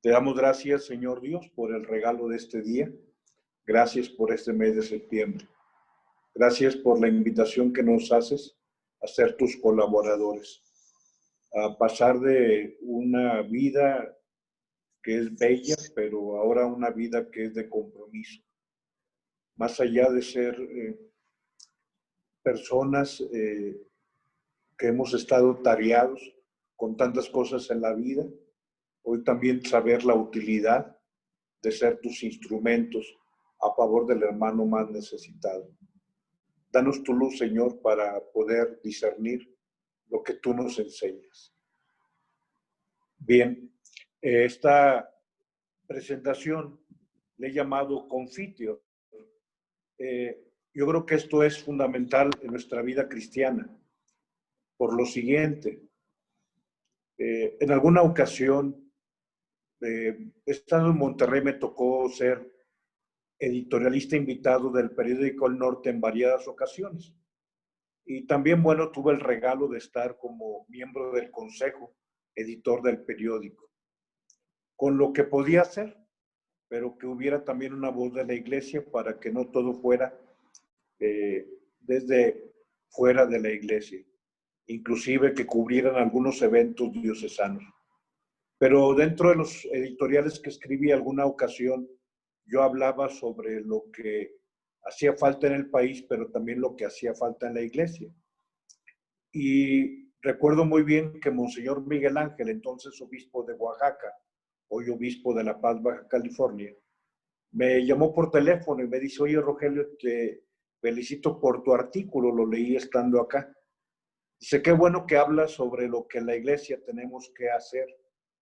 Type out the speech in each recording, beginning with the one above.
Te damos gracias, Señor Dios, por el regalo de este día. Gracias por este mes de septiembre. Gracias por la invitación que nos haces a ser tus colaboradores, a pasar de una vida que es bella, pero ahora una vida que es de compromiso. Más allá de ser personas que hemos estado tareados con tantas cosas en la vida, hoy también saber la utilidad de ser tus instrumentos a favor del hermano más necesitado. Danos tu luz, Señor, para poder discernir lo que tú nos enseñas. Bien, esta presentación le he llamado Confitio. Yo creo que esto es fundamental en nuestra vida cristiana, por lo siguiente. En alguna ocasión, estando en Monterrey, me tocó ser editorialista invitado del periódico El Norte en variadas ocasiones. Y también, bueno, tuve el regalo de estar como miembro del consejo editor del periódico, con lo que podía hacer, pero que hubiera también una voz de la iglesia para que no todo fuera desde fuera de la iglesia, inclusive que cubrieran algunos eventos diocesanos. Pero dentro de los editoriales que escribí alguna ocasión, yo hablaba sobre lo que hacía falta en el país, pero también lo que hacía falta en la iglesia. Y recuerdo muy bien que Monseñor Miguel Ángel, entonces obispo de Oaxaca, hoy obispo de La Paz, Baja California, me llamó por teléfono y me dice: oye, Rogelio, te felicito por tu artículo, lo leí estando acá. Dice: qué bueno que hablas sobre lo que en la iglesia tenemos que hacer,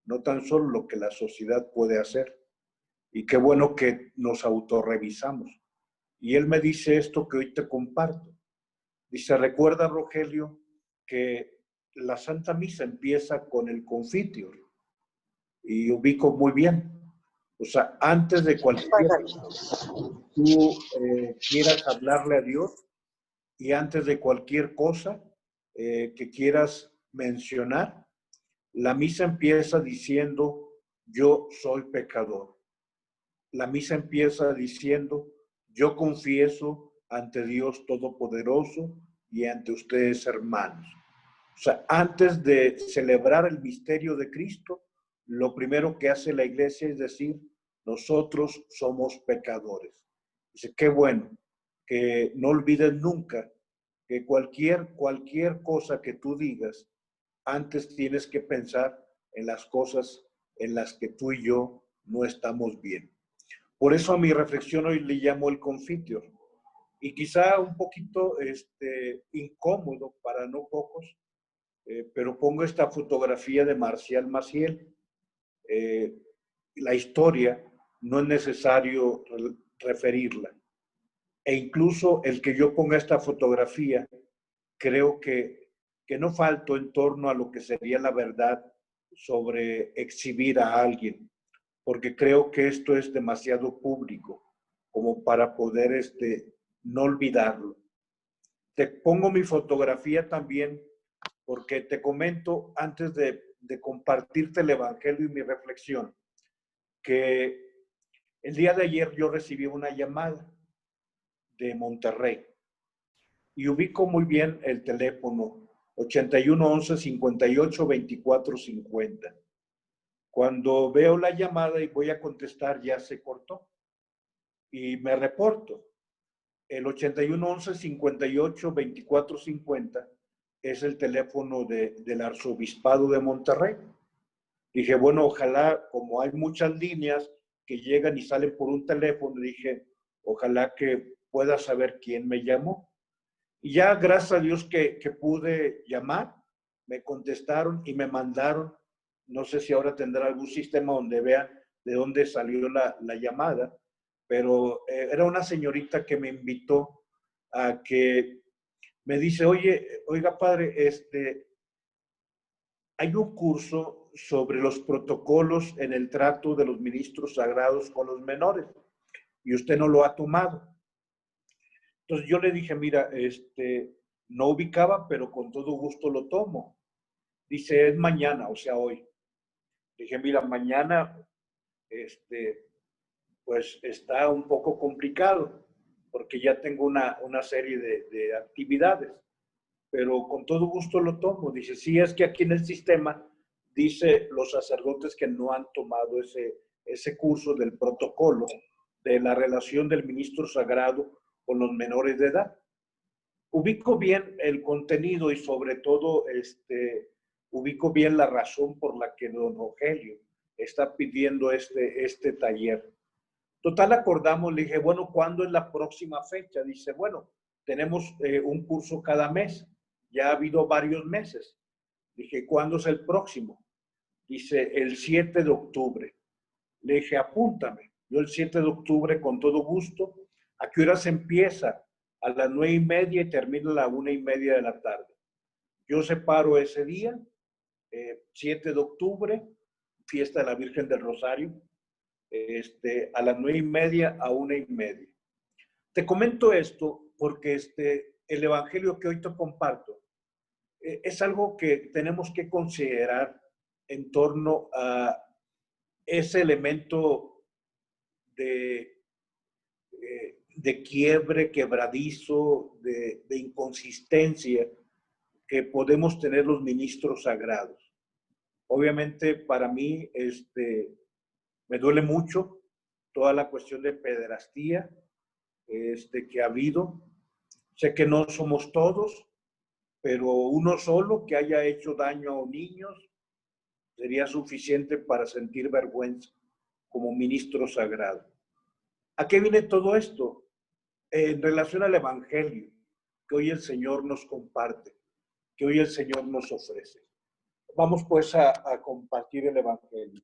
no tan solo lo que la sociedad puede hacer. Y qué bueno que nos autorrevisamos. Y él me dice esto que hoy te comparto. Dice: recuerda, Rogelio, que la Santa Misa empieza con el Confiteor. Y ubico muy bien. O sea, antes de cualquier tú quieras hablarle a Dios y antes de cualquier cosa que quieras mencionar, la misa empieza diciendo: yo soy pecador. La misa empieza diciendo: yo confieso ante Dios Todopoderoso y ante ustedes, hermanos. O sea, antes de celebrar el misterio de Cristo, lo primero que hace la iglesia es decir: nosotros somos pecadores. Dice: qué bueno, que no olvides nunca que cualquier cosa que tú digas, antes tienes que pensar en las cosas en las que tú y yo no estamos bien. Por eso a mi reflexión hoy le llamo el Confiteor. Y quizá un poquito incómodo para no pocos, pero pongo esta fotografía de Marcial Maciel. La historia no es necesario referirla. E incluso el que yo ponga esta fotografía, creo que no falto en torno a lo que sería la verdad sobre exhibir a alguien, porque creo que esto es demasiado público como para poder no olvidarlo. Te pongo mi fotografía también porque te comento, antes de compartirte el Evangelio y mi reflexión, que el día de ayer yo recibí una llamada de Monterrey y ubico muy bien el teléfono 81 11 58 24 50. Cuando veo la llamada y voy a contestar, ya se cortó y me reporto. El 81 11 58 24 50 es el teléfono del Arzobispado de Monterrey. Dije, bueno, ojalá, como hay muchas líneas que llegan y salen por un teléfono, dije, ojalá que pueda saber quién me llamó. Y ya, gracias a Dios que pude llamar, me contestaron y me mandaron, no sé si ahora tendrá algún sistema donde vean de dónde salió la llamada, pero era una señorita que me invitó a que me dice: oiga padre, hay un curso sobre los protocolos en el trato de los ministros sagrados con los menores y usted no lo ha tomado. Entonces yo le dije: mira, no ubicaba, pero con todo gusto lo tomo. Dice: es mañana, o sea, hoy. Dije: mira, mañana pues está un poco complicado, porque ya tengo una serie de actividades, pero con todo gusto lo tomo. Dice, sí, es que aquí en el sistema dice los sacerdotes que no han tomado ese curso del protocolo de la relación del ministro sagrado con los menores de edad. Ubico bien el contenido y sobre todo ubico bien la razón por la que don Rogelio está pidiendo este taller. Total, acordamos, le dije, bueno, ¿cuándo es la próxima fecha? Dice, bueno, tenemos un curso cada mes, ya ha habido varios meses. Dije, ¿cuándo es el próximo? Dice, el 7 de octubre. Le dije, apúntame. Yo el 7 de octubre, con todo gusto. ¿A qué hora se empieza? A las 9:30 y termina a las 1:30 de la tarde. Yo separo ese día, 7 de octubre, fiesta de la Virgen del Rosario, a las 9:30 a 1:30. Te comento esto porque el evangelio que hoy te comparto es algo que tenemos que considerar en torno a ese elemento de quiebre, quebradizo, de inconsistencia que podemos tener los ministros sagrados. Obviamente para mí me duele mucho toda la cuestión de pederastía que ha habido. Sé que no somos todos, pero uno solo que haya hecho daño a niños sería suficiente para sentir vergüenza como ministro sagrado. ¿A qué viene todo esto? En relación al evangelio que hoy el Señor nos comparte, que hoy el Señor nos ofrece. Vamos pues a compartir el evangelio.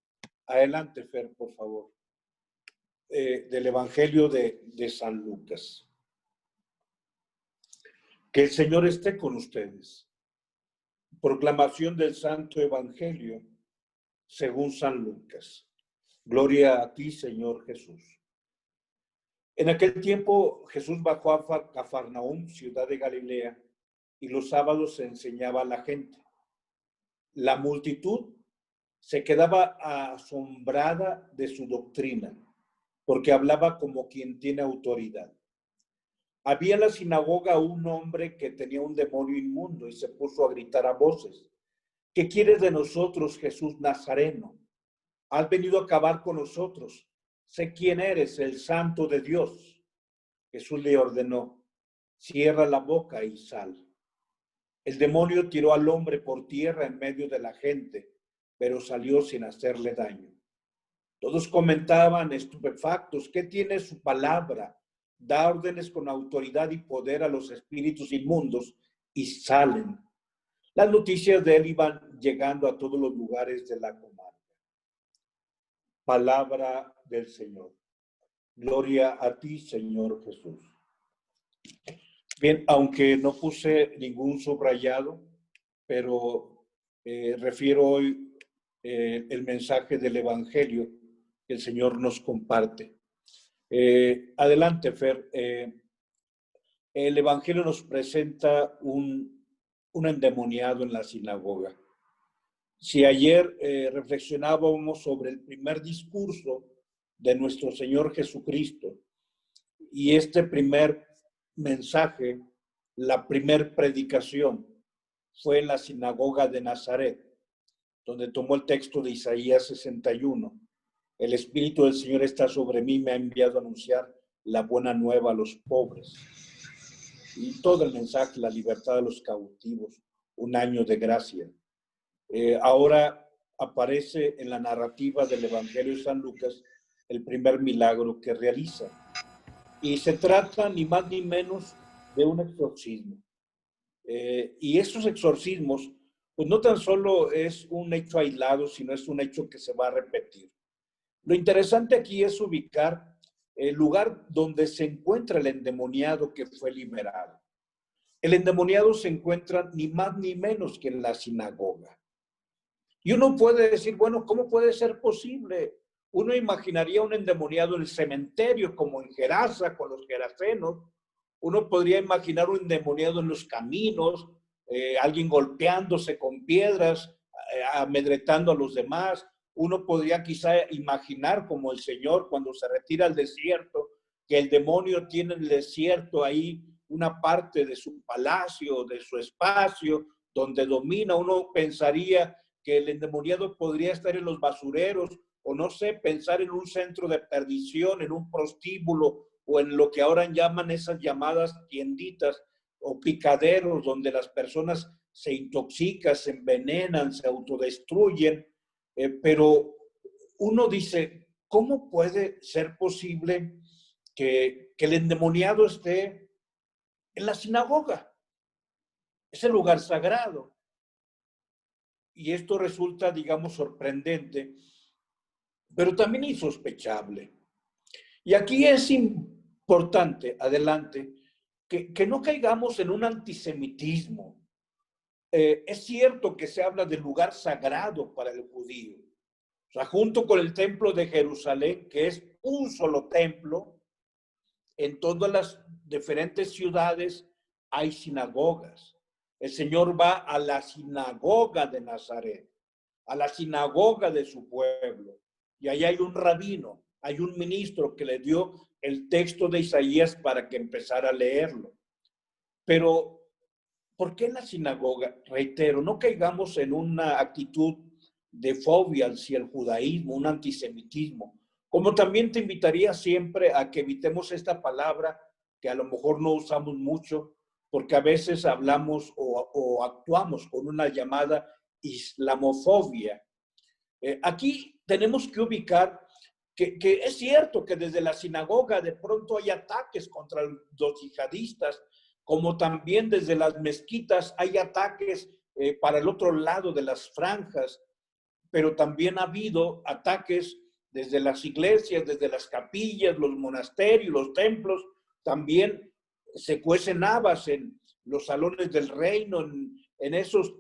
Adelante, Fer, por favor. Del evangelio de San Lucas. Que el Señor esté con ustedes. Proclamación del Santo Evangelio según San Lucas. Gloria a ti, Señor Jesús. En aquel tiempo Jesús bajó a Cafarnaúm, ciudad de Galilea, y los sábados se enseñaba a la gente. La multitud se quedaba asombrada de su doctrina, porque hablaba como quien tiene autoridad. Había en la sinagoga un hombre que tenía un demonio inmundo y se puso a gritar a voces: ¿qué quieres de nosotros, Jesús Nazareno? Has venido a acabar con nosotros. Sé quién eres, el Santo de Dios. Jesús le ordenó: cierra la boca y sal. El demonio tiró al hombre por tierra en medio de la gente, pero salió sin hacerle daño. Todos comentaban estupefactos: ¿qué tiene su palabra? Da órdenes con autoridad y poder a los espíritus inmundos y salen. Las noticias de él iban llegando a todos los lugares de la comarca. Palabra del Señor. Gloria a ti, Señor Jesús. Bien, aunque no puse ningún subrayado, pero refiero hoy el mensaje del Evangelio que el Señor nos comparte. Adelante, Fer. El Evangelio nos presenta un endemoniado en la sinagoga. Si ayer reflexionábamos sobre el primer discurso de nuestro Señor Jesucristo y este primer mensaje, la primer predicación, fue en la sinagoga de Nazaret, donde tomó el texto de Isaías 61. El Espíritu del Señor está sobre mí, me ha enviado a anunciar la buena nueva a los pobres. Y todo el mensaje, la libertad de los cautivos, un año de gracia. Ahora aparece en la narrativa del Evangelio de San Lucas el primer milagro que realiza. Y se trata ni más ni menos de un exorcismo. Y esos exorcismos, pues no tan solo es un hecho aislado, sino es un hecho que se va a repetir. Lo interesante aquí es ubicar el lugar donde se encuentra el endemoniado que fue liberado. El endemoniado se encuentra ni más ni menos que en la sinagoga. Y uno puede decir, bueno, ¿cómo puede ser posible? Uno imaginaría un endemoniado en el cementerio, como en Gerasa, con los gerasenos. Uno podría imaginar un endemoniado en los caminos, alguien golpeándose con piedras, amedretando a los demás, uno podría quizá imaginar como el Señor cuando se retira al desierto, que el demonio tiene en el desierto ahí una parte de su palacio, de su espacio, donde domina. Uno pensaría que el endemoniado podría estar en los basureros, o no sé, pensar en un centro de perdición, en un prostíbulo, o en lo que ahora llaman esas llamadas tienditas o picaderos, donde las personas se intoxican, se envenenan, se autodestruyen. Pero uno dice, ¿cómo puede ser posible que el endemoniado esté en la sinagoga? Es el lugar sagrado. Y esto resulta, digamos, sorprendente, pero también insospechable. Y aquí es importante, adelante, que no caigamos en un antisemitismo. Es cierto que se habla del lugar sagrado para el judío. O sea, junto con el templo de Jerusalén, que es un solo templo, en todas las diferentes ciudades hay sinagogas. El Señor va a la sinagoga de Nazaret, a la sinagoga de su pueblo. Y ahí hay un rabino, hay un ministro que le dio el texto de Isaías para que empezara a leerlo. Pero, ¿por qué en la sinagoga? Reitero, no caigamos en una actitud de fobia hacia el judaísmo, un antisemitismo. Como también te invitaría siempre a que evitemos esta palabra que a lo mejor no usamos mucho, porque a veces hablamos o actuamos con una llamada islamofobia. Aquí tenemos que ubicar que es cierto que desde la sinagoga de pronto hay ataques contra los yihadistas, como también desde las mezquitas hay ataques para el otro lado de las franjas, pero también ha habido ataques desde las iglesias, desde las capillas, los monasterios, los templos. También se cuecen habas en los salones del reino, en esos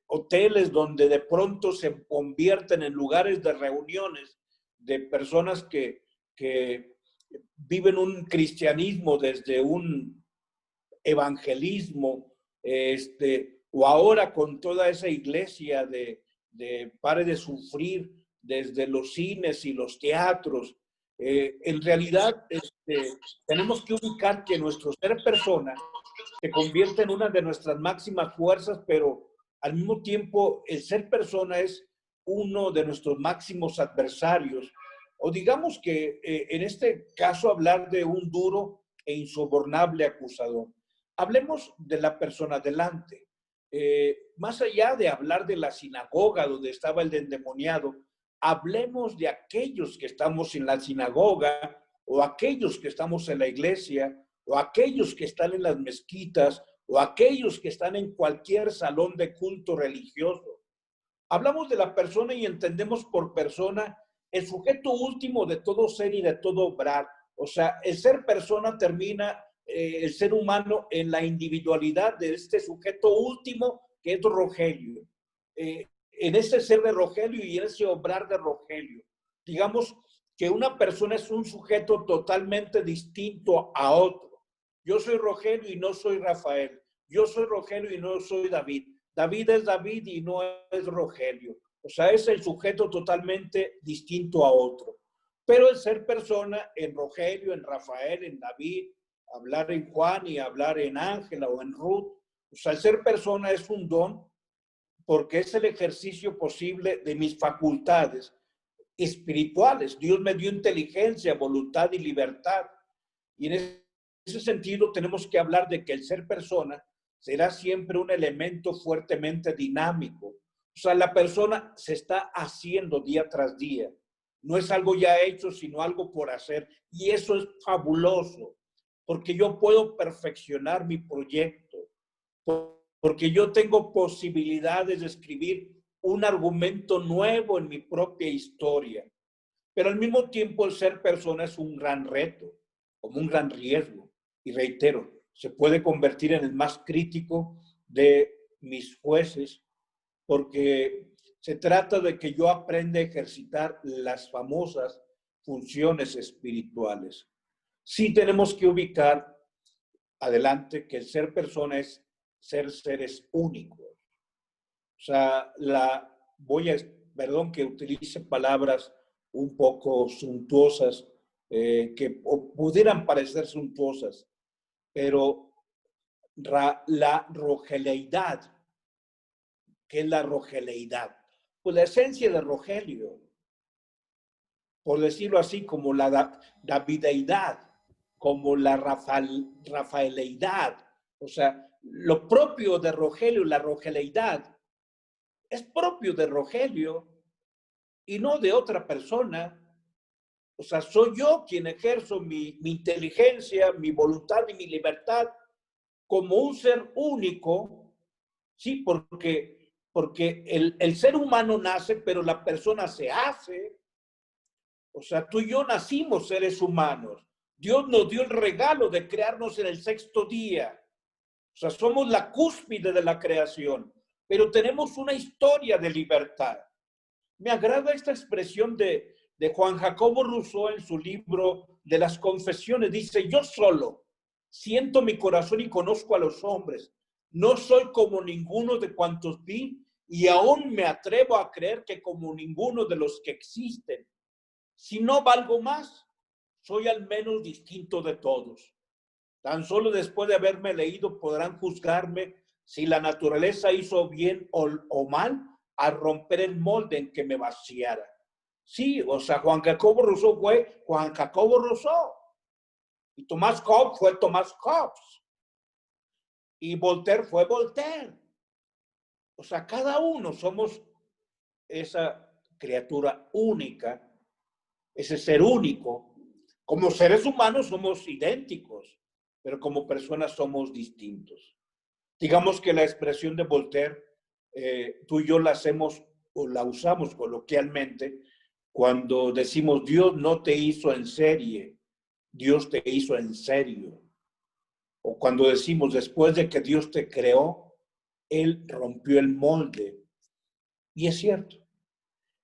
hoteles donde de pronto se convierten en lugares de reuniones de personas que viven un cristianismo desde un evangelismo, o ahora con toda esa iglesia de pare de sufrir desde los cines y los teatros. En realidad, tenemos que ubicar que nuestro ser persona se convierte en una de nuestras máximas fuerzas, pero al mismo tiempo el ser persona es uno de nuestros máximos adversarios. O digamos que en este caso hablar de un duro e insobornable acusador. Hablemos de la persona delante. Más allá de hablar de la sinagoga donde estaba el endemoniado, hablemos de aquellos que estamos en la sinagoga o aquellos que estamos en la iglesia o aquellos que están en las mezquitas o aquellos que están en cualquier salón de culto religioso. Hablamos de la persona y entendemos por persona el sujeto último de todo ser y de todo obrar. O sea, el ser persona termina el ser humano en la individualidad de este sujeto último que es Rogelio. En ese ser de Rogelio y en ese obrar de Rogelio. Digamos que una persona es un sujeto totalmente distinto a otro. Yo soy Rogelio y no soy Rafael. Yo soy Rogelio y no soy David. David es David y no es Rogelio. O sea, es el sujeto totalmente distinto a otro. Pero el ser persona en Rogelio, en Rafael, en David, hablar en Juan y hablar en Ángela o en Ruth. O sea, el ser persona es un don porque es el ejercicio posible de mis facultades espirituales. Dios me dio inteligencia, voluntad y libertad. Y en ese sentido tenemos que hablar de que el ser persona será siempre un elemento fuertemente dinámico. O sea, la persona se está haciendo día tras día. No es algo ya hecho, sino algo por hacer. Y eso es fabuloso, porque yo puedo perfeccionar mi proyecto, porque yo tengo posibilidades de escribir un argumento nuevo en mi propia historia. Pero al mismo tiempo el ser persona es un gran reto, como un gran riesgo. Y reitero, se puede convertir en el más crítico de mis jueces, porque se trata de que yo aprenda a ejercitar las famosas funciones espirituales. Sí tenemos que ubicar, adelante, que el ser persona es ser seres únicos. O sea, perdón que utilice palabras un poco suntuosas, que pudieran parecer suntuosas, pero la rogeleidad. ¿Qué es la rogeleidad? Pues la esencia de Rogelio, por decirlo así, como la davideidad, como la rafaeleidad. O sea, lo propio de Rogelio, la rogeleidad, es propio de Rogelio y no de otra persona. O sea, soy yo quien ejerzo mi inteligencia, mi voluntad y mi libertad como un ser único, sí, porque el ser humano nace, pero la persona se hace. O sea, tú y yo nacimos seres humanos. Dios nos dio el regalo de crearnos en el sexto día. O sea, somos la cúspide de la creación, pero tenemos una historia de libertad. Me agrada esta expresión de Juan Jacobo Rousseau en su libro de las Confesiones. Dice, yo solo siento mi corazón y conozco a los hombres. No soy como ninguno de cuantos vi y aún me atrevo a creer que como ninguno de los que existen. Si no valgo más, soy al menos distinto de todos. Tan solo después de haberme leído podrán juzgarme si la naturaleza hizo bien o mal a romper el molde en que me vaciara. Sí, o sea, Juan Jacobo Rousseau fue Juan Jacobo Rousseau. Y Tomás Hobbes fue Tomás Hobbes. Y Voltaire fue Voltaire. O sea, cada uno somos esa criatura única, ese ser único. Como seres humanos somos idénticos, pero como personas somos distintos. Digamos que la expresión de Voltaire, tú y yo la hacemos o la usamos coloquialmente cuando decimos Dios no te hizo en serie, Dios te hizo en serio. O cuando decimos después de que Dios te creó, Él rompió el molde. Y es cierto.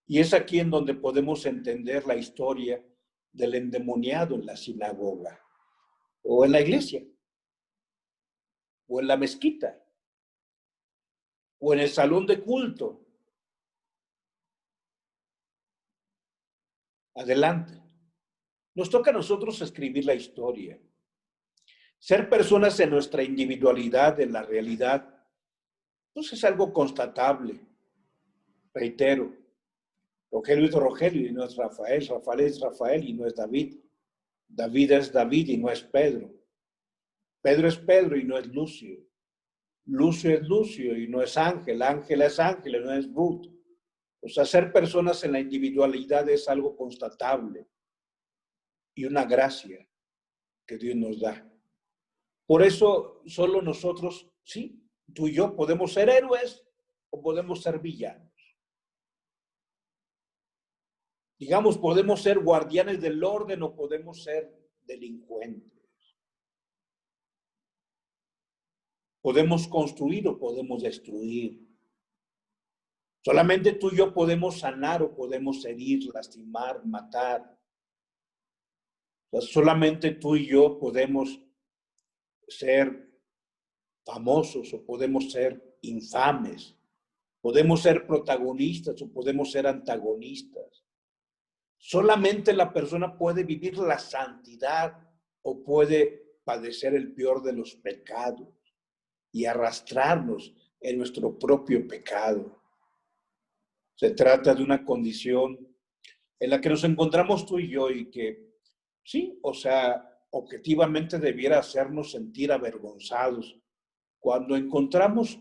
Y es aquí en donde podemos entender la historia del endemoniado en la sinagoga, o en la iglesia, o en la mezquita, o en el salón de culto. Adelante. Nos toca a nosotros escribir la historia. Ser personas en nuestra individualidad, en la realidad, pues es algo constatable. Reitero, Rogelio es Rogelio y no es Rafael. Rafael es Rafael y no es David. David es David y no es Pedro. Pedro es Pedro y no es Lucio. Lucio es Lucio y no es Ángel. Ángel es Ángel y no es Ruth. O sea, ser personas en la individualidad es algo constatable y una gracia que Dios nos da. Por eso solo nosotros, sí, tú y yo podemos ser héroes o podemos ser villanos. Digamos, podemos ser guardianes del orden o podemos ser delincuentes. Podemos construir o podemos destruir. Solamente tú y yo podemos sanar o podemos herir, lastimar, matar. O sea, solamente tú y yo podemos ser famosos o podemos ser infames. Podemos ser protagonistas o podemos ser antagonistas. Solamente la persona puede vivir la santidad o puede padecer el peor de los pecados y arrastrarnos en nuestro propio pecado. Se trata de una condición en la que nos encontramos tú y yo y que, sí, o sea, objetivamente debiera hacernos sentir avergonzados cuando encontramos,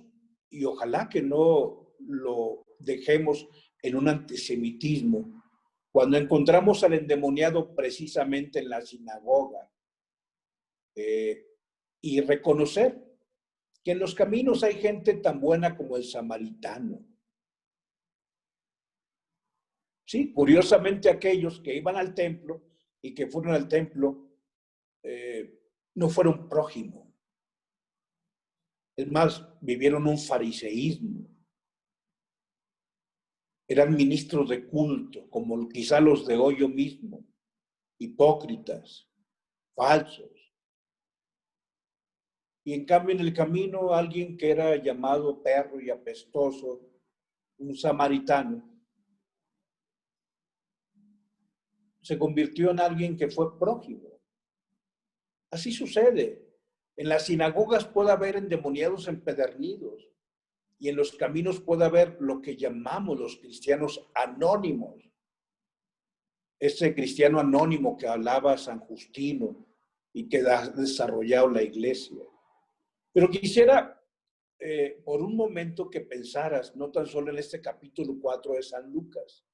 y ojalá que no lo dejemos en un antisemitismo, cuando encontramos al endemoniado precisamente en la sinagoga, y reconocer que en los caminos hay gente tan buena como el samaritano. Sí, curiosamente aquellos que iban al templo y que fueron al templo no fueron prójimo. Es más, vivieron un fariseísmo. Eran ministros de culto, como quizá los de hoy mismo, hipócritas, falsos. Y en cambio en el camino alguien que era llamado perro y apestoso, un samaritano, se convirtió en alguien que fue prójimo. Así sucede. En las sinagogas puede haber endemoniados empedernidos y en los caminos puede haber lo que llamamos los cristianos anónimos. Ese cristiano anónimo que hablaba San Justino y que ha desarrollado la iglesia. Pero quisiera por un momento que pensaras, no tan solo en este capítulo 4 de San Lucas,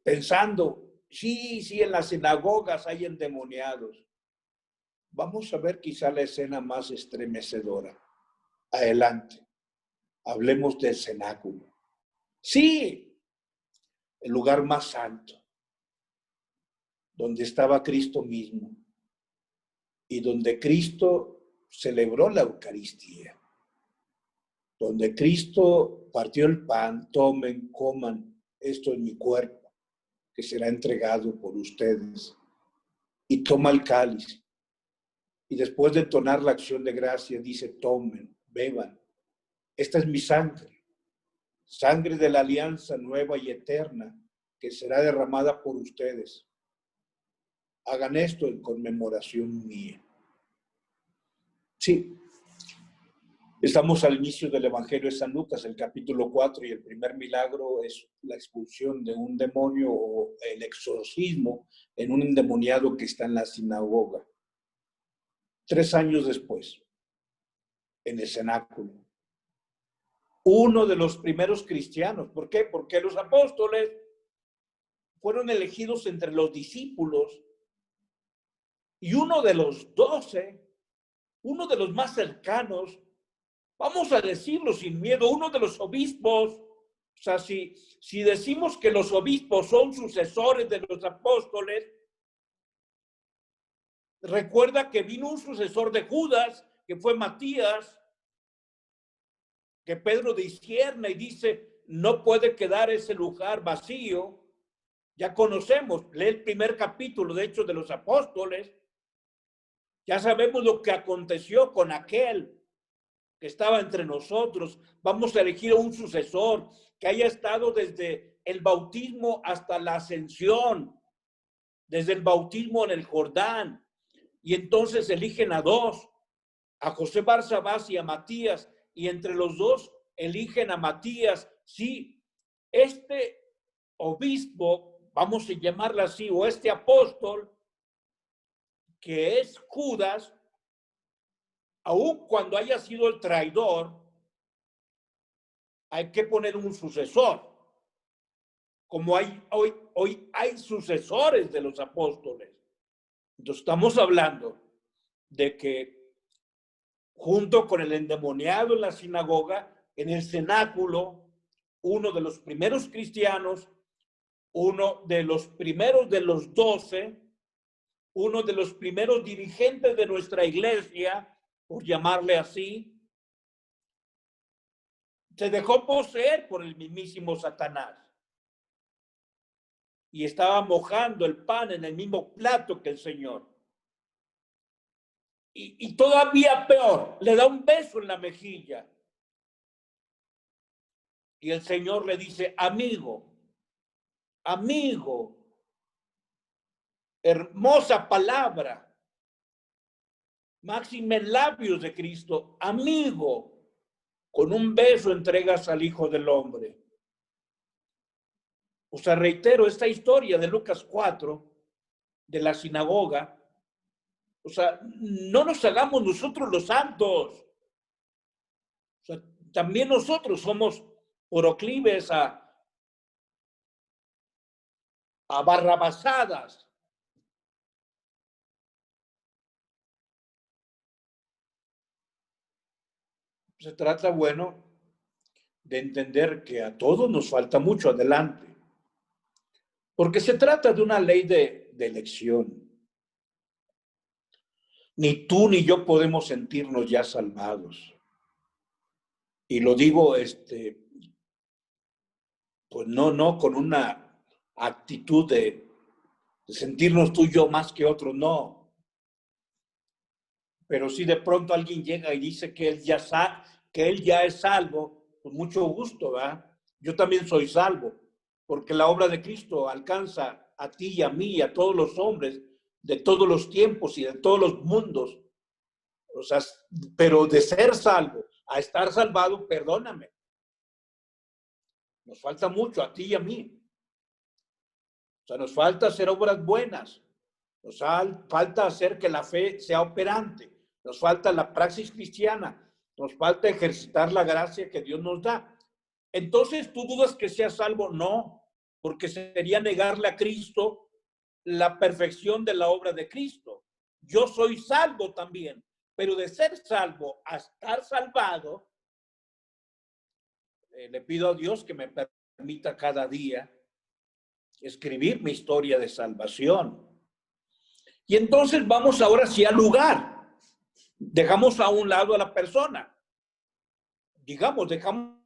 pensando, sí, en las sinagogas hay endemoniados. Vamos a ver quizá la escena más estremecedora. Adelante, hablemos del cenáculo. Sí, el lugar más santo, donde estaba Cristo mismo y donde Cristo celebró la Eucaristía, donde Cristo partió el pan, tomen, coman, esto es mi cuerpo, que será entregado por ustedes, y toma el cáliz. Y después de entonar la acción de gracia, dice, tomen, beban. Esta es mi sangre, sangre de la alianza nueva y eterna, que será derramada por ustedes. Hagan esto en conmemoración mía. Sí, estamos al inicio del Evangelio de San Lucas, el capítulo 4, y el primer milagro es la expulsión de un demonio o el exorcismo en un endemoniado que está en la sinagoga. 3 años después, en el cenáculo, uno de los primeros cristianos. ¿Por qué? Porque los apóstoles fueron elegidos entre los discípulos y uno de los 12, uno de los más cercanos, vamos a decirlo sin miedo, uno de los obispos. O sea, si decimos que los obispos son sucesores de los apóstoles, recuerda que vino un sucesor de Judas, que fue Matías, que Pedro discierne y dice, no puede quedar ese lugar vacío. Ya conocemos, lee el primer capítulo, de hecho, de los apóstoles. Ya sabemos lo que aconteció con aquel que estaba entre nosotros. Vamos a elegir un sucesor que haya estado desde el bautismo hasta la ascensión, desde el bautismo en el Jordán. Y entonces eligen a 2, a José Barsabás y a Matías, y entre los 2 eligen a Matías. Sí, este obispo, vamos a llamarlo así, o este apóstol, que es Judas, aun cuando haya sido el traidor, hay que poner un sucesor. Como hoy hay sucesores de los apóstoles. Entonces estamos hablando de que junto con el endemoniado en la sinagoga, en el cenáculo, uno de los primeros cristianos, uno de los primeros de los 12, uno de los primeros dirigentes de nuestra iglesia, por llamarle así, se dejó poseer por el mismísimo Satanás. Y estaba mojando el pan en el mismo plato que el Señor. Y todavía peor, le da un beso en la mejilla. Y el Señor le dice, amigo, hermosa palabra, máxime labios de Cristo, amigo, con un beso entregas al Hijo del Hombre. O sea, reitero, esta historia de Lucas 4, de la sinagoga, o sea, no nos hagamos nosotros los santos. O sea, también nosotros somos proclives a barrabasadas. Se trata, bueno, de entender que a todos nos falta mucho adelante. Porque se trata de una ley de elección. Ni tú ni yo podemos sentirnos ya salvados. Y lo digo, pues no con una actitud de sentirnos tú y yo más que otros, no. Pero si de pronto alguien llega y dice que él ya es salvo, pues mucho gusto, ¿verdad? Yo también soy salvo, porque la obra de Cristo alcanza a ti y a mí y a todos los hombres de todos los tiempos y de todos los mundos. O sea, pero de ser salvo a estar salvado, perdóname, nos falta mucho a ti y a mí. O sea, nos falta hacer obras buenas, nos falta hacer que la fe sea operante, nos falta la praxis cristiana, nos falta ejercitar la gracia que Dios nos da. Entonces, ¿tú dudas que sea salvo? No, porque sería negarle a Cristo la perfección de la obra de Cristo. Yo soy salvo también, pero de ser salvo a estar salvado, le pido a Dios que me permita cada día escribir mi historia de salvación. Y entonces vamos ahora sí al lugar. Dejamos a un lado a la persona. Digamos, dejamos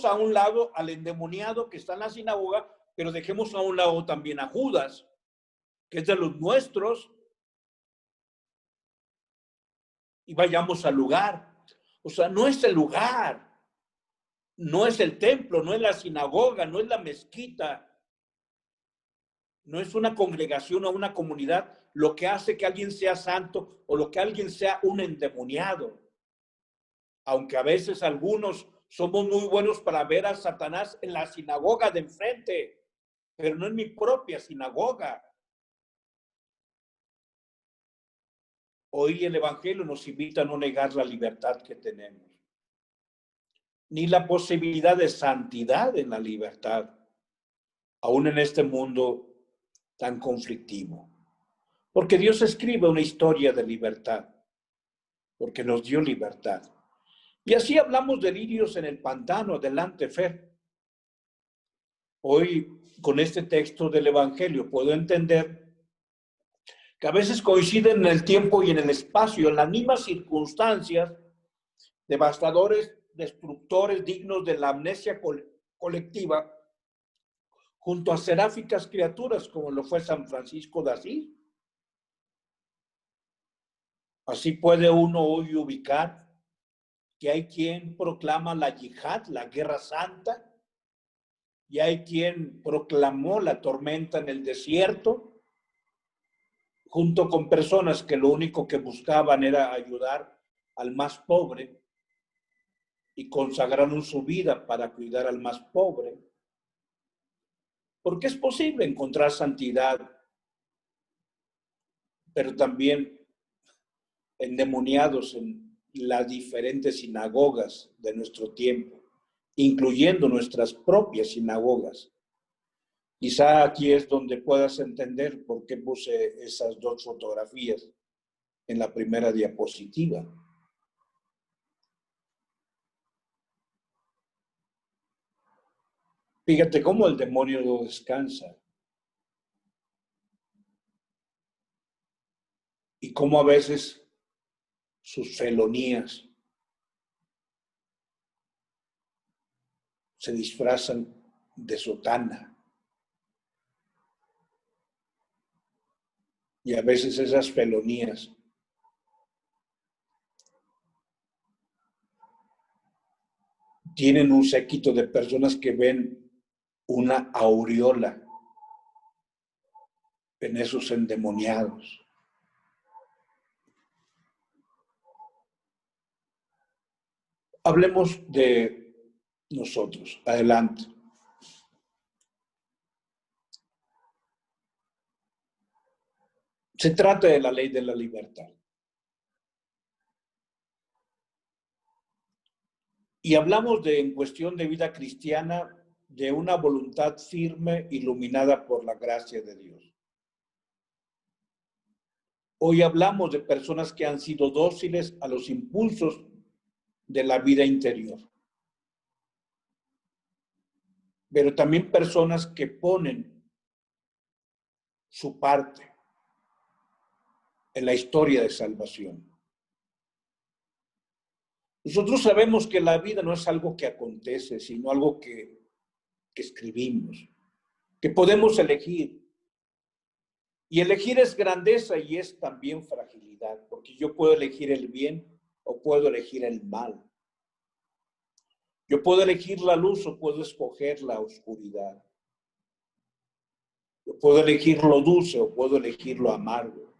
a un lado al endemoniado que está en la sinagoga, pero dejemos a un lado también a Judas, que es de los nuestros, y vayamos al lugar. O sea, no es el lugar, no es el templo, no es la sinagoga, no es la mezquita, no es una congregación o una comunidad lo que hace que alguien sea santo o lo que alguien sea un endemoniado. Aunque a veces algunos somos muy buenos para ver a Satanás en la sinagoga de enfrente, pero no en mi propia sinagoga. Hoy el Evangelio nos invita a no negar la libertad que tenemos, ni la posibilidad de santidad en la libertad, aún en este mundo tan conflictivo. Porque Dios escribe una historia de libertad, porque nos dio libertad. Y así hablamos de lirios en el pantano. Adelante, Fer. Hoy, con este texto del Evangelio, puedo entender que a veces coinciden en el tiempo y en el espacio, en las mismas circunstancias, devastadores, destructores, dignos de la amnesia colectiva, junto a seráficas criaturas, como lo fue San Francisco de Asís. Así puede uno hoy ubicar que hay quien proclama la yihad, la guerra santa, y hay quien proclamó la tormenta en el desierto, junto con personas que lo único que buscaban era ayudar al más pobre y consagraron su vida para cuidar al más pobre. Porque es posible encontrar santidad, pero también endemoniados en las diferentes sinagogas de nuestro tiempo, incluyendo nuestras propias sinagogas. Quizá aquí es donde puedas entender por qué puse esas dos fotografías en la primera diapositiva. Fíjate cómo el demonio no descansa y cómo a veces sus felonías se disfrazan de sotana. Y a veces esas felonías tienen un séquito de personas que ven una aureola en esos endemoniados. Hablemos de nosotros. Adelante. Se trata de la ley de la libertad. Y hablamos de, en cuestión de vida cristiana, de una voluntad firme, iluminada por la gracia de Dios. Hoy hablamos de personas que han sido dóciles a los impulsos de la vida interior. Pero también personas que ponen su parte en la historia de salvación. Nosotros sabemos que la vida no es algo que acontece, sino algo que escribimos, que podemos elegir. Y elegir es grandeza y es también fragilidad, porque yo puedo elegir el bien o puedo elegir el mal. Yo puedo elegir la luz o puedo escoger la oscuridad. Yo puedo elegir lo dulce o puedo elegir lo amargo.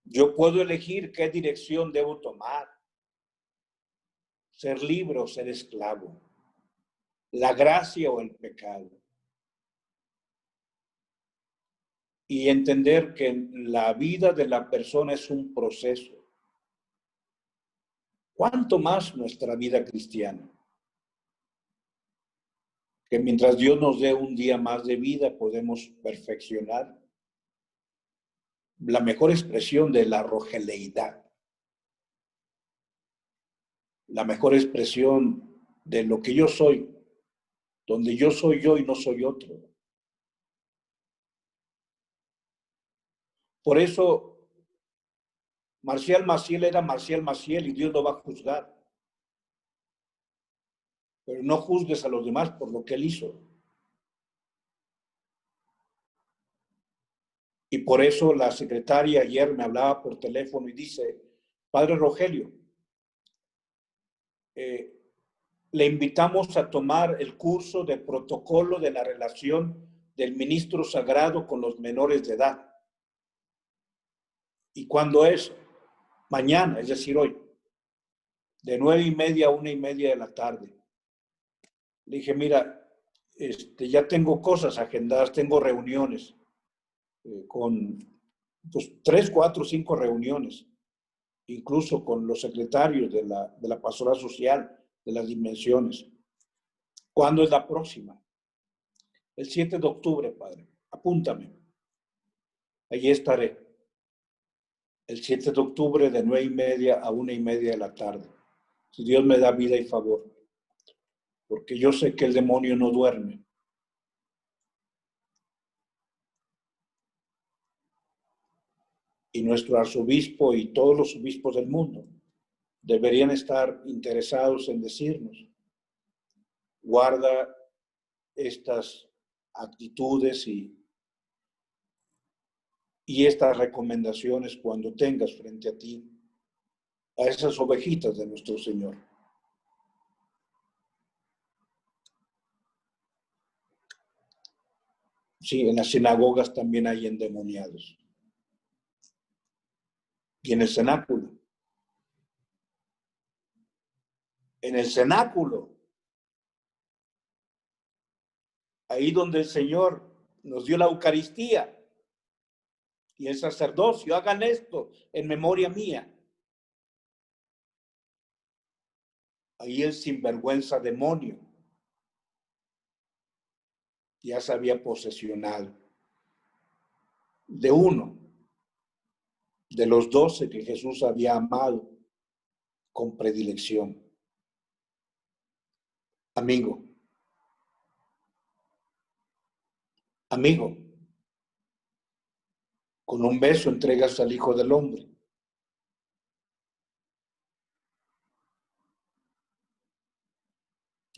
Yo puedo elegir qué dirección debo tomar. Ser libre o ser esclavo. La gracia o el pecado. Y entender que la vida de la persona es un proceso. ¿Cuánto más nuestra vida cristiana? Que mientras Dios nos dé un día más de vida, podemos perfeccionar la mejor expresión de la rogeleidad. La mejor expresión de lo que yo soy, donde yo soy yo y no soy otro. Por eso, Marcial Maciel era Marcial Maciel y Dios lo va a juzgar. Pero no juzgues a los demás por lo que él hizo. Y por eso la secretaria ayer me hablaba por teléfono y dice, Padre Rogelio, le invitamos a tomar el curso de protocolo de la relación del ministro sagrado con los menores de edad. ¿Y cuándo es? Mañana, es decir, hoy, de 9:30 a 1:30 de la tarde. Le dije, mira, ya tengo cosas agendadas, tengo reuniones con pues, 3, 4, 5 reuniones, incluso con los secretarios de la pastoral social, de las dimensiones. ¿Cuándo es la próxima? El 7 de octubre, Padre. Apúntame. Allí estaré. El 7 de octubre de 9:30 a 1:30 de la tarde. Si Dios me da vida y favor. Porque yo sé que el demonio no duerme. Y nuestro arzobispo y todos los obispos del mundo deberían estar interesados en decirnos, guarda estas actitudes y estas recomendaciones cuando tengas frente a ti a esas ovejitas de nuestro Señor. Sí, en las sinagogas también hay endemoniados. Y en el cenáculo. En el cenáculo. Ahí donde el Señor nos dio la Eucaristía y el sacerdocio, hagan esto en memoria mía. Ahí el sinvergüenza demonio ya se había posesionado de uno de los 12 que Jesús había amado con predilección. Amigo, con un beso entregas al Hijo del Hombre.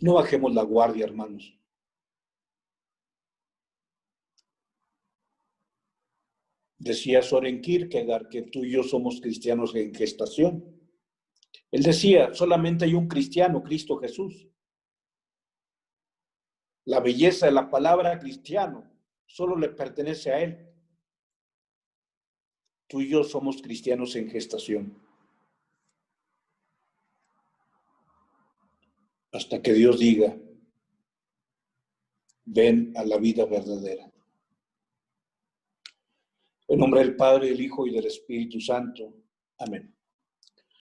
No bajemos la guardia, hermanos. Decía Soren Kierkegaard que tú y yo somos cristianos en gestación. Él decía, solamente hay un cristiano, Cristo Jesús. La belleza de la palabra cristiano solo le pertenece a Él. Tú y yo somos cristianos en gestación. Hasta que Dios diga, ven a la vida verdadera. En nombre del Padre, del Hijo y del Espíritu Santo. Amén.